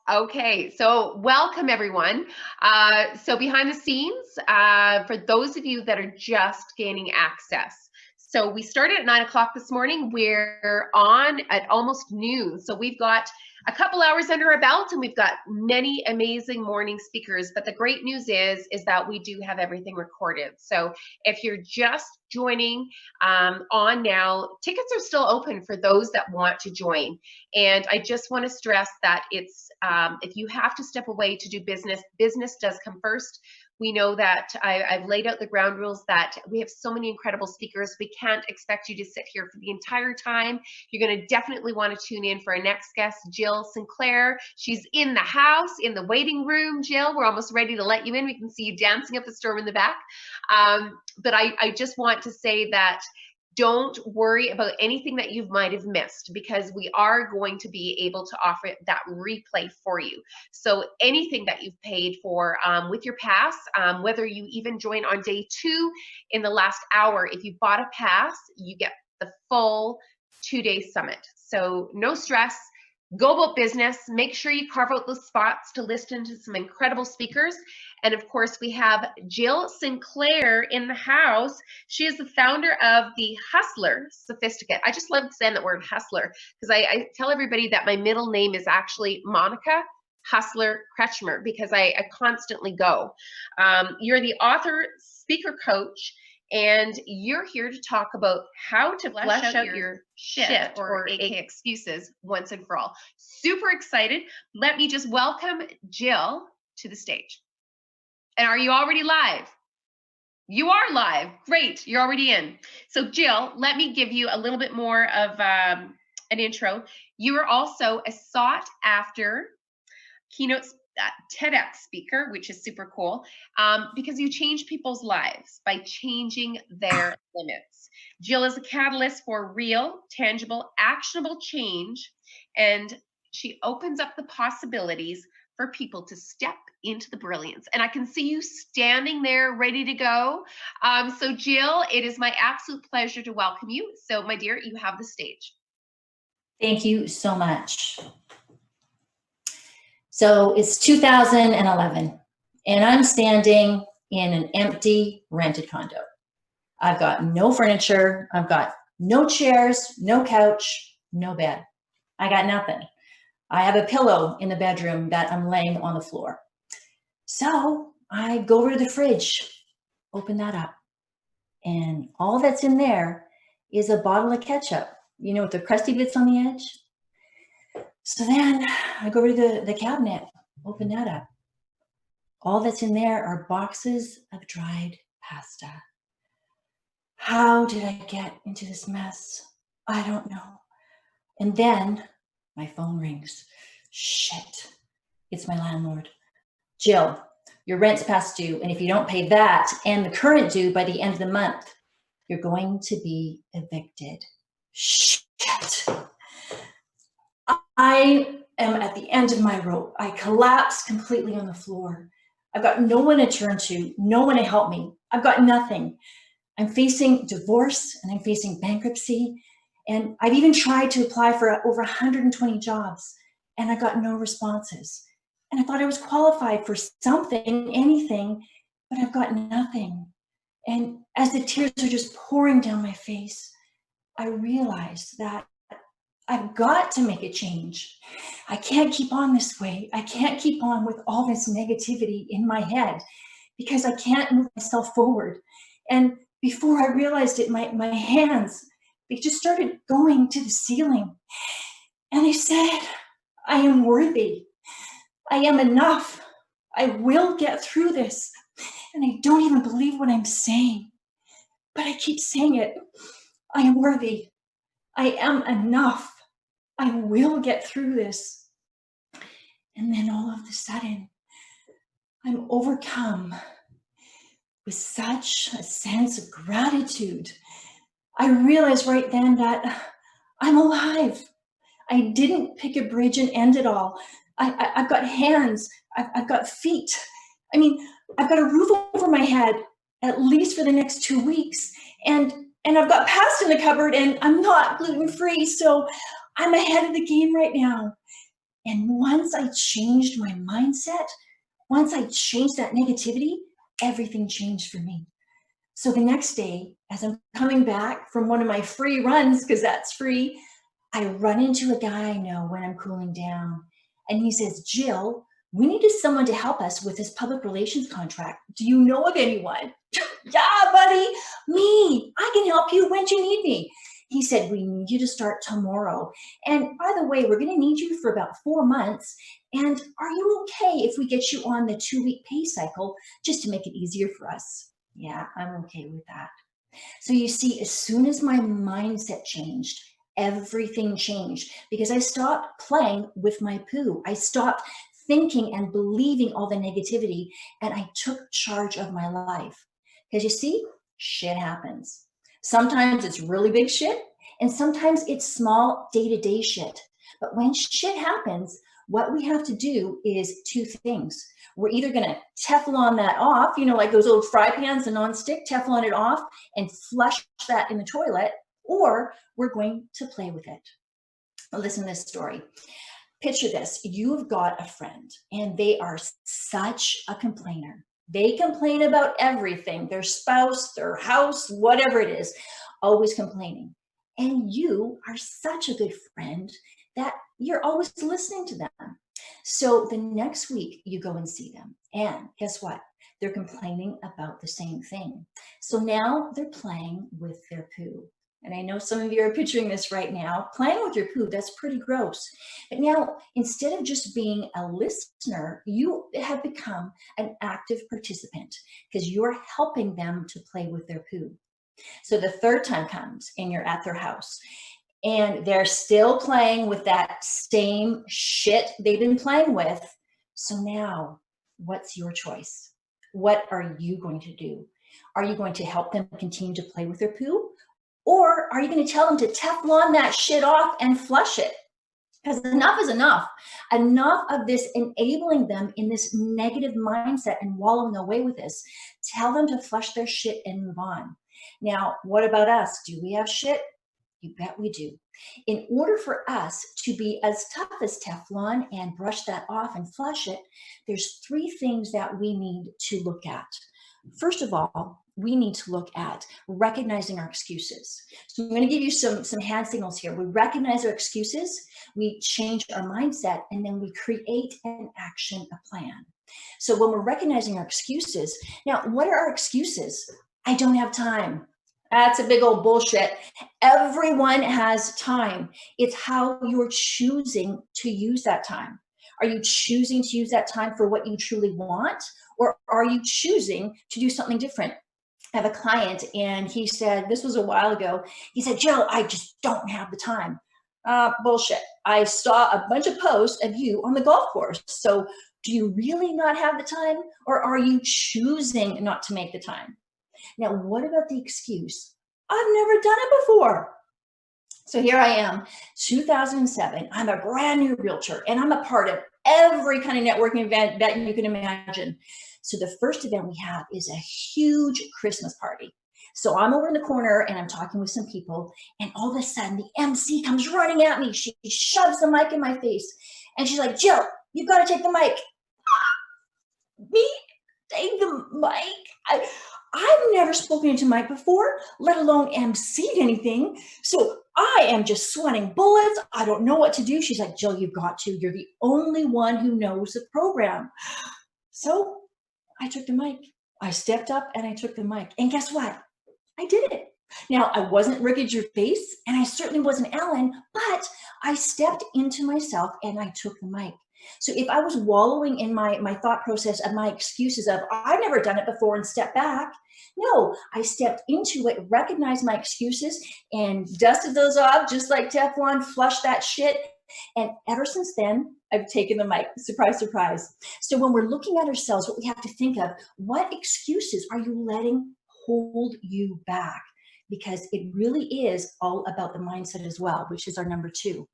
Okay, so welcome everyone. So behind the scenes, for those of you that are just gaining access. So we started at 9 o'clock this morning. We're on at almost noon. So we've got a couple hours under our belt and we've got many amazing morning speakers. But the great news is that we do have everything recorded. So if you're just joining on now, tickets are still open for those that want to join. And I just want to stress that it's if you have to step away to do business, business does come first. We know that I've laid out the ground rules that we have so many incredible speakers. We can't expect you to sit here for the entire time. You're going to definitely want to tune in for our next guest, Jill Sinclair. She's in the house, in the waiting room. Jill, we're almost ready to let you in. We can see you dancing up the storm in the back. But I just want to say that don't worry about anything that you might have missed, because we are going to be able to offer that replay for you. So anything that you've paid for with your pass, whether you even join on day 2 in the last hour, if you bought a pass, you get the full 2-day summit. So no stress. Go about business. Make sure you carve out those spots to listen to some incredible speakers. And of course, we have Jill Sinclair in the house. She is the founder of the Hustler Sophisticate. I just love saying that word hustler, because I tell everybody that my middle name is actually Monica Hustler Kretschmer, because I constantly go. You're the author, speaker coach, and you're here to talk about how to flush out your shit or AK excuses once and for all. Super excited. Let me just welcome Jill to the stage. And are you already live? You are live. Great. You're already in. So Jill, let me give you a little bit more of an intro. You are also a sought after keynote TEDx speaker, which is super cool, because you change people's lives by changing their limits. Jill is a catalyst for real, tangible, actionable change, and she opens up the possibilities for people to step into the brilliance. And I can see you standing there ready to go. So Jill, it is my absolute pleasure to welcome you. So my dear, you have the stage. Thank you so much. So it's 2011 and I'm standing in an empty rented condo. I've got no furniture. I've got no chairs, no couch, no bed. I got nothing. I have a pillow in the bedroom that I'm laying on the floor. So I go over to the fridge, open that up, and all that's in there is a bottle of ketchup, you know, with the crusty bits on the edge. So then I go over to the cabinet, open that up. All that's in there are boxes of dried pasta. How did I get into this mess? I don't know. And then my phone rings. Shit, it's my landlord. Jill, your rent's past due, and if you don't pay that and the current due by the end of the month, you're going to be evicted. Shit. I am at the end of my rope. I collapse completely on the floor. I've got no one to turn to, no one to help me. I've got nothing. I'm facing divorce and I'm facing bankruptcy. And I've even tried to apply for over 120 jobs and I got no responses. And I thought I was qualified for something, anything, but I've got nothing. And as the tears are just pouring down my face, I realized that I've got to make a change. I can't keep on this way. I can't keep on with all this negativity in my head because I can't move myself forward. And before I realized it, my hands, they just started going to the ceiling. And I said, I am worthy. I am enough. I will get through this. And I don't even believe what I'm saying, but I keep saying it. I am worthy. I am enough. I will get through this. And then all of a sudden, I'm overcome with such a sense of gratitude. I realized right then that I'm alive. I didn't pick a bridge and end it all. I've got hands, I've got feet. I mean, I've got a roof over my head, at least for the next 2 weeks. And I've got pasta in the cupboard and I'm not gluten-free. So I'm ahead of the game right now. And once I changed my mindset, once I changed that negativity, everything changed for me. So the next day, as I'm coming back from one of my free runs, because that's free, I run into a guy I know when I'm cooling down. And he says, Jill, we needed someone to help us with this public relations contract. Do you know of anyone? Yeah, buddy, me. I can help you. When do you need me? He said, we need you to start tomorrow. And by the way, we're going to need you for about 4 months. And are you okay if we get you on the 2-week pay cycle just to make it easier for us? Yeah, I'm okay with that. So you see, as soon as my mindset changed, everything changed because I stopped playing with my poo. I stopped thinking and believing all the negativity, and I took charge of my life. Because you see, shit happens. Sometimes it's really big shit, and sometimes it's small day-to-day shit. But when shit happens, what we have to do is 2 things. We're either going to Teflon that off, you know, like those old fry pans, the non-stick, Teflon it off and flush that in the toilet, or we're going to play with it. Listen to this story. Picture this. You've got a friend and they are such a complainer. They complain about everything, their spouse, their house, whatever it is, always complaining. And you are such a good friend that you're always listening to them. So the next week you go and see them, and guess what? They're complaining about the same thing. So now they're playing with their poo. And I know some of you are picturing this right now. Playing with your poo, that's pretty gross. But now, instead of just being a listener, you have become an active participant because you're helping them to play with their poo. So the third time comes and you're at their house and they're still playing with that same shit they've been playing with. So now, what's your choice? What are you going to do? Are you going to help them continue to play with their poo? Or are you going to tell them to Teflon that shit off and flush it? Because enough is enough. Enough of this enabling them in this negative mindset and wallowing away with this. Tell them to flush their shit and move on. Now, what about us? Do we have shit? You bet we do. In order for us to be as tough as Teflon and brush that off and flush it, there's 3 things that we need to look at. First of all, we need to look at recognizing our excuses. So I'm going to give you some hand signals here. We recognize our excuses, we change our mindset, and then we create an action, a plan. So when we're recognizing our excuses, now what are our excuses? I don't have time. That's a big old bullshit. Everyone has time. It's how you're choosing to use that time. Are you choosing to use that time for what you truly want? Or are you choosing to do something different? I have a client and he said, this was a while ago, he said, Jill, I just don't have the time. Bullshit. I saw a bunch of posts of you on the golf course. So do you really not have the time? Or are you choosing not to make the time? Now, what about the excuse? I've never done it before. So here I am, 2007. I'm a brand new realtor and I'm a part of every kind of networking event that you can imagine. So the first event we have is a huge Christmas party. So I'm over in the corner and I'm talking with some people, and all of a sudden the MC comes running at me. She shoves the mic in my face and she's like, Jill, you've got to take the mic. Me? Take the mic? I've never spoken into mic before, let alone emceed anything. So I am just sweating bullets. I don't know what to do. She's like, Jill, you've got to. You're the only one who knows the program. So I took the mic. I stepped up and I took the mic. And guess what? I did it. Now, I wasn't Ricky Gervais and I certainly wasn't Ellen, but I stepped into myself and I took the mic. So if I was wallowing in my thought process of my excuses of I've never done it before and step back, no, I stepped into it, recognized my excuses and dusted those off just like Teflon, flushed that shit. And ever since then, I've taken the mic. Surprise, surprise. So when we're looking at ourselves, what we have to think of, what excuses are you letting hold you back? Because it really is all about the mindset as well, which is our number 2.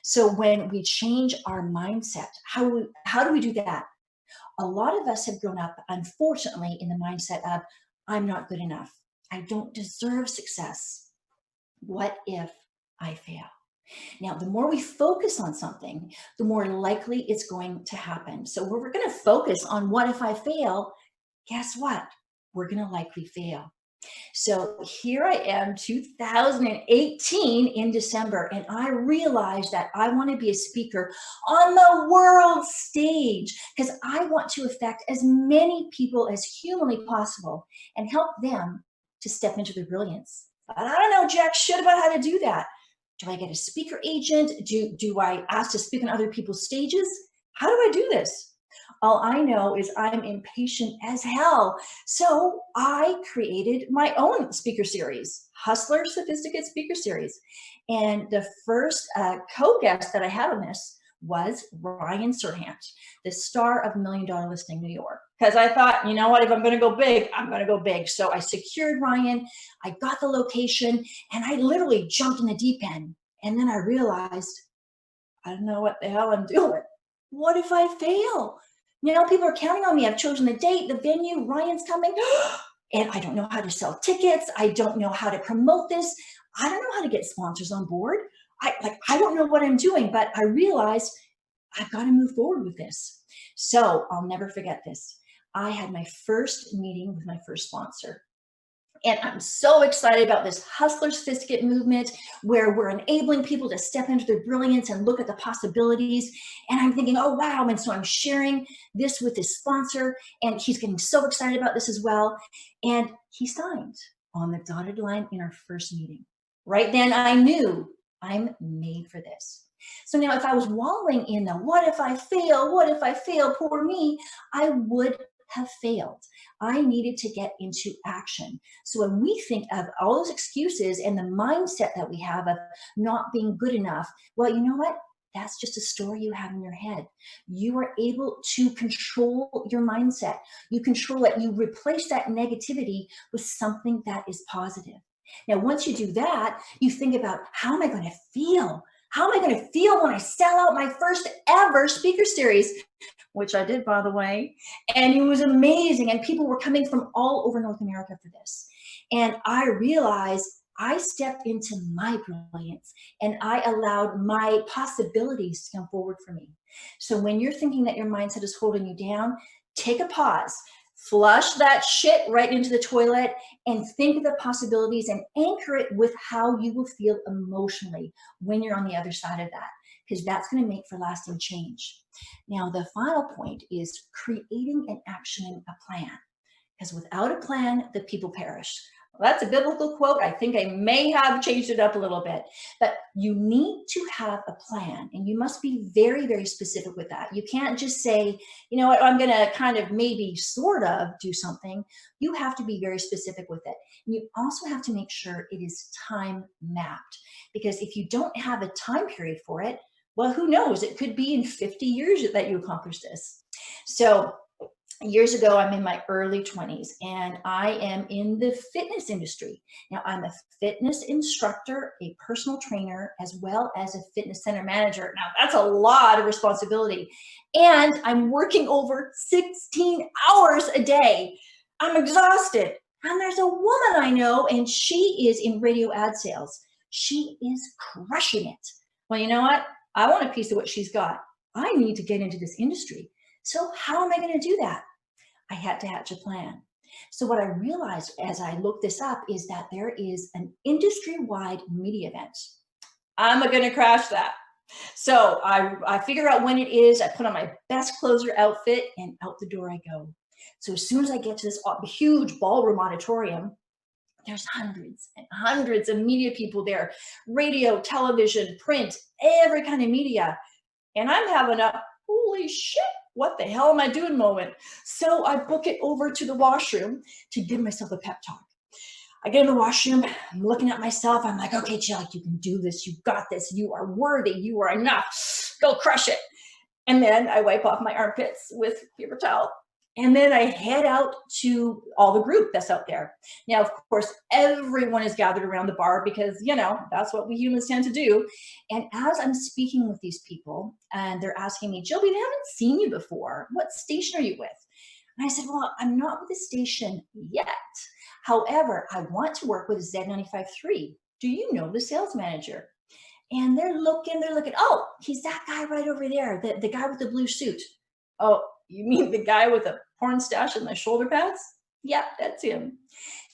So when we change our mindset, how do we do that? A lot of us have grown up, unfortunately, in the mindset of, I'm not good enough. I don't deserve success. What if I fail? Now, the more we focus on something, the more likely it's going to happen. So when we're going to focus on what if I fail, guess what? We're going to likely fail. So here I am, 2018 in December, and I realized that I want to be a speaker on the world stage because I want to affect as many people as humanly possible and help them to step into their brilliance. But I don't know jack shit about how to do that. Do I get a speaker agent? Do I ask to speak on other people's stages? How do I do this? All I know is I'm impatient as hell. So I created my own speaker series, Hustler Sophisticate Speaker Series. And the first co-guest that I had on this was Ryan Serhant, the star of $1 Million Listing New York. Because I thought, you know what, if I'm going to go big, I'm going to go big. So I secured Ryan, I got the location, and I literally jumped in the deep end. And then I realized, I don't know what the hell I'm doing. What if I fail? You know, people are counting on me. I've chosen the date, the venue, Ryan's coming, and I don't know how to sell tickets. I don't know how to promote this. I don't know how to get sponsors on board. I don't know what I'm doing, but I realized I've got to move forward with this. So I'll never forget this. I had my first meeting with my first sponsor. And I'm so excited about this Hustler Sophisticate movement where we're enabling people to step into their brilliance and look at the possibilities. And I'm thinking, oh, wow. And so I'm sharing this with his sponsor, and he's getting so excited about this as well. And he signed on the dotted line in our first meeting. Right then, I knew I'm made for this. So now if I was wallowing in the what if I fail, poor me, I would have failed. I needed to get into action. So when we think of all those excuses and the mindset that we have of not being good enough, well, you know what? That's just a story you have in your head. You are able to control your mindset. You control it. You replace that negativity with something that is positive. Now, once you do that, you think about, how am I going to feel? How am I going to feel when I sell out my first ever speaker series? Which I did, by the way, and it was amazing. And people were coming from all over North America for this. And I realized I stepped into my brilliance and I allowed my possibilities to come forward for me. So when you're thinking that your mindset is holding you down, take a pause, flush that shit right into the toilet, and think of the possibilities and anchor it with how you will feel emotionally when you're on the other side of that, because that's going to make for lasting change. Now, the final point is creating and actioning a plan, because without a plan, the people perish. Well, that's a biblical quote. I think I may have changed it up a little bit, but you need to have a plan, and you must be very, very specific with that. You can't just say, you know what, I'm going to kind of maybe sort of do something. You have to be very specific with it. And you also have to make sure it is time mapped, because if you don't have a time period for it, well, who knows? It could be in 50 years that you accomplish this. So years ago, I'm in my early 20s, and I am in the fitness industry. Now, I'm a fitness instructor, a personal trainer, as well as a fitness center manager. Now, that's a lot of responsibility. And I'm working over 16 hours a day. I'm exhausted. And there's a woman I know, and she is in radio ad sales. She is crushing it. Well, you know what? I want a piece of what she's got. I need to get into this industry. So how am I going to do that? I had to hatch a plan. So what I realized as I looked this up is that there is an industry-wide media event. I'm going to crash that. So I figure out when it is, I put on my best closer outfit, and out the door I go. So as soon as I get to this huge ballroom auditorium, there's hundreds and hundreds of media people there, radio, television, print, every kind of media. And I'm having a holy shit, what the hell am I doing moment. So I book it over to the washroom to give myself a pep talk. I get in the washroom, I'm looking at myself. I'm like, okay, Jill, you can do this. You got this. You are worthy. You are enough. Go crush it. And then I wipe off my armpits with paper towel. And then I head out to all the group that's out there. Now, of course, everyone is gathered around the bar because, you know, that's what we humans tend to do. And as I'm speaking with these people and they're asking me, Jill, we haven't seen you before. What station are you with? And I said, well, I'm not with the station yet. However, I want to work with Z95.3. Do you know the sales manager? And they're looking, oh, he's that guy right over there, the guy with the blue suit. Oh, you mean the guy with a porn stash and the shoulder pads? Yeah, that's him.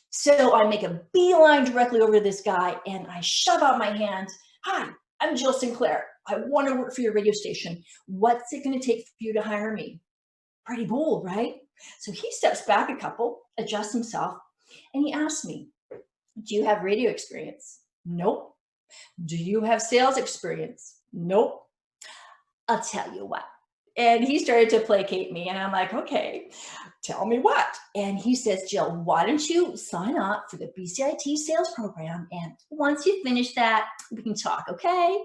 So I make a beeline directly over to this guy and I shove out my hand. Hi, I'm Jill Sinclair. I want to work for your radio station. What's it going to take for you to hire me? Pretty bold, right? So he steps back a couple, adjusts himself, and he asks me, do you have radio experience? Nope. Do you have sales experience? Nope. I'll tell you what. And he started to placate me, and I'm like, okay, tell me what. And he says, Jill, why don't you sign up for the BCIT sales program? And once you finish that, we can talk, okay?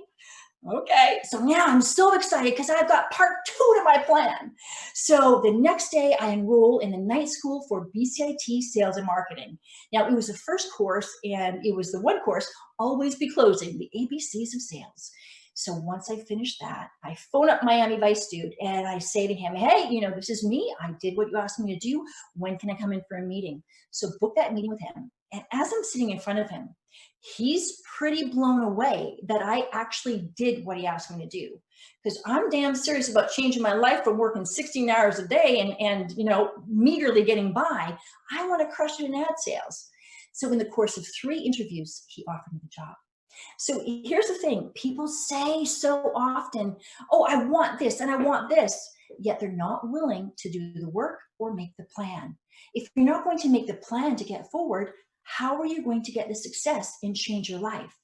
Okay, so now I'm so excited because I've got part 2 to my plan. So the next day I enroll in the night school for BCIT sales and marketing. Now it was the first course and it was the one course, always be closing, the ABCs of sales. So once I finish that, I phone up Miami Vice dude and I say to him, hey, this is me. I did what you asked me to do. When can I come in for a meeting? So book that meeting with him. And as I'm sitting in front of him, he's pretty blown away that I actually did what he asked me to do. Because I'm damn serious about changing my life from working 16 hours a day and meagerly getting by. I want to crush it in ad sales. So in the course of 3 interviews, he offered me the job. So here's the thing. People say so often, oh, I want this and I want this. Yet they're not willing to do the work or make the plan. If you're not going to make the plan to get forward, how are you going to get the success and change your life?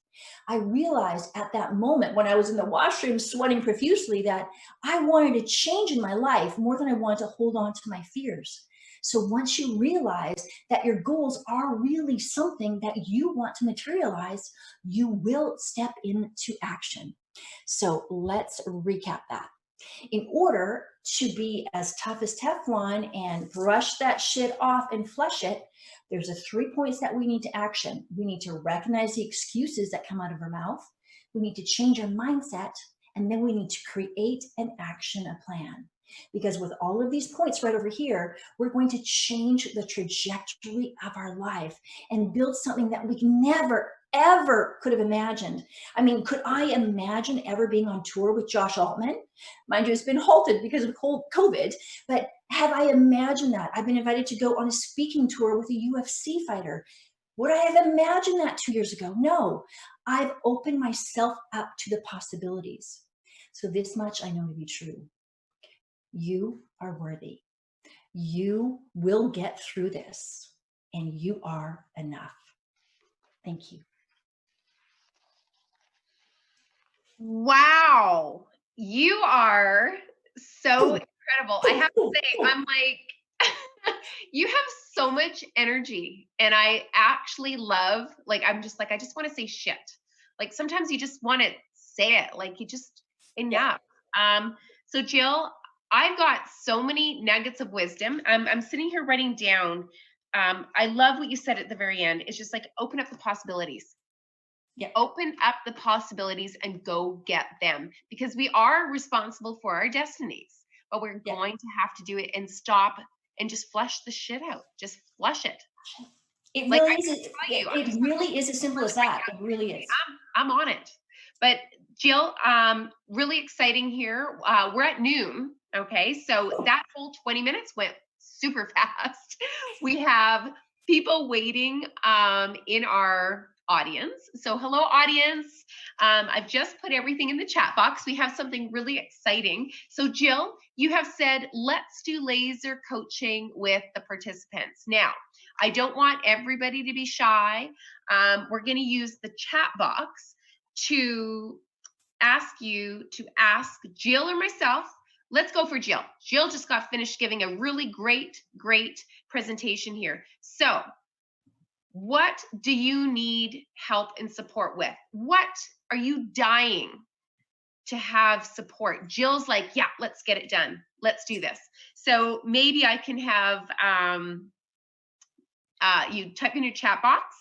I realized at that moment when I was in the washroom sweating profusely that I wanted a change in my life more than I wanted to hold on to my fears. So once you realize that your goals are really something that you want to materialize, you will step into action. So let's recap that. In order to be as tough as Teflon and brush that shit off and flush it, there's 3 points that we need to action. We need to recognize the excuses that come out of our mouth. We need to change our mindset. And then we need to create and action a plan. Because with all of these points right over here, we're going to change the trajectory of our life and build something that we never, ever could have imagined. I mean, could I imagine ever being on tour with Josh Altman? Mind you, it's been halted because of COVID, but have I imagined that? I've been invited to go on a speaking tour with a UFC fighter. Would I have imagined that 2 years ago? No, I've opened myself up to the possibilities. So this much I know to be true. You are worthy. You will get through this, and you are enough. Thank you. Wow. You are so incredible. I have to say, I'm like, you have so much energy, and I actually love, I just want to say shit. Like sometimes you just want to say it, like you just enough. Yeah. So Jill, I've got so many nuggets of wisdom. I'm sitting here writing down. I love what you said at the very end. It's just like open up the possibilities. Yeah. Open up the possibilities and go get them, because we are responsible for our destinies, but we're going to have to do it and stop and just flush the shit out. Just flush it. It really is. It really is as simple as that. It really is. I'm on it. But Jill, really exciting here. We're at noon. Okay. So that whole 20 minutes went super fast. We have people waiting in our audience. So hello, audience. I've just put everything in the chat box. We have something really exciting. So Jill, you have said, let's do laser coaching with the participants. Now, I don't want everybody to be shy. We're going to use the chat box to ask you to ask Jill or myself. Let's go for Jill. Jill just got finished giving a really great presentation here. So what do you need help and support with? What are you dying to have support? Jill's like, yeah, let's get it done. Let's do this. So maybe I can have you type in your chat box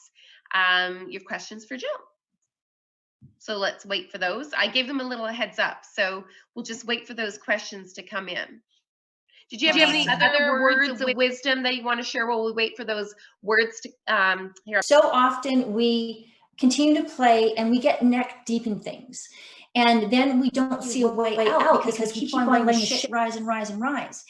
your questions for Jill. So let's wait for those. I gave them a little heads up, so we'll just wait for those questions to come in. Did you have any other words of wisdom that you want to share while we wait for those words to hear? So often we continue to play, and we get neck deep in things. And then we don't see a way out because we keep on letting the shit rise and rise and rise.